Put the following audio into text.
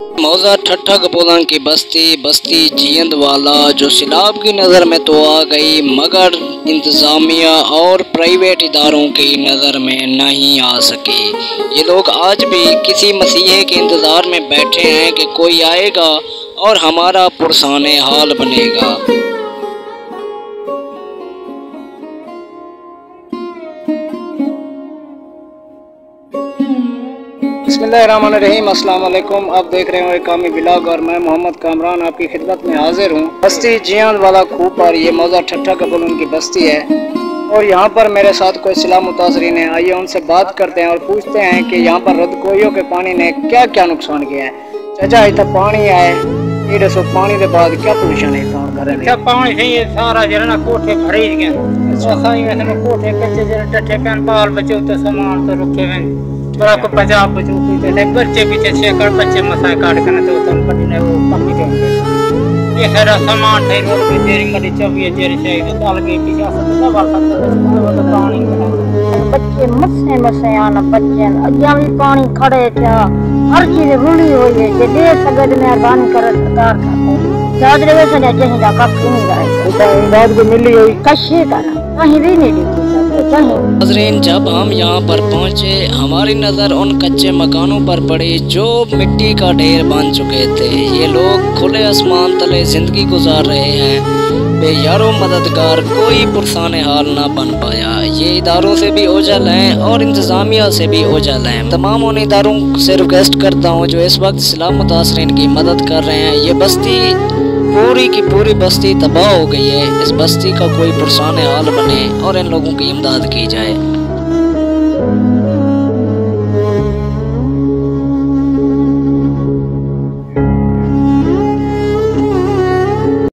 मौजा ठट्ठा कपोलन की बस्ती जियंदवाला जो सैलाब की नज़र में तो आ गई, मगर इंतज़ामिया और प्राइवेट इदारों की नज़र में नहीं आ सकी। ये लोग आज भी किसी मसीहे के इंतज़ार में बैठे हैं कि कोई आएगा और हमारा पुरसाने हाल बनेगा। बिस्मिल्लाहिर्रहमानिर्रहीम, अस्सलाम वालेकुम। आप देख रहे हैं कामी ब्लॉग और मैं मोहम्मद कामरान आपकी खिदमत में हाजिर हूँ। बस्ती जियंदवाला खूब पर ये मौजा ठट्ठा कपोलन की बस्ती है और यहाँ पर मेरे साथ कोई सैलाब मुतासरीन है। आइए उनसे बात करते हैं और पूछते हैं कि यहाँ पर रदकोइयों के पानी ने क्या क्या नुकसान किया है। चाचा इतना पानी आए ये सो पानी के बाद क्या पोजिशन है? अच्छा पानी से ये सारा जरा कोठे भरे गए, कोठे कच्चे पैन बाल बचे तो सामान तो रुके हुए थोड़ा को 50 बच्चे पीछे 6 बच्चे मसाए काट कर तो वो पम्मी देंगे। ये सारा सामान थे रोड पे जेरी मरी चबिए जेरी से तो डाल के पीछे सब बाल तो पानी बच्चे मसे आना बच्चे अजा भी पानी खड़े था, हर चीज रुली हुई है। जे दे सगद मेहरबानी कर सरकार का याद रहे से चाहिए का नहीं रहे इमदाद को मिली हुई कशे का कहीं भी नहीं दिखी। नाज़रीन, जब हम यहाँ पर पहुँचे हमारी नज़र उन कच्चे मकानों पर पड़ी जो मिट्टी का ढेर बन चुके थे। ये लोग खुले आसमान तले ज़िंदगी गुजार रहे हैं, बेयारो मददगार कोई पुरसाने हाल ना बन पाया। ये इदारों से भी ओझल हैं और इंतज़ामिया से भी ओझल हैं। तमाम उन इदारों से रिक्वेस्ट करता हूँ जो इस वक्त सैलाब मुतासरीन की मदद कर रहे हैं। ये बस्ती पूरी की पूरी बस्ती तबाह हो गई है। इस बस्ती का कोई पुरसाने हाल बने और इन लोगों की इमदाद की जाए।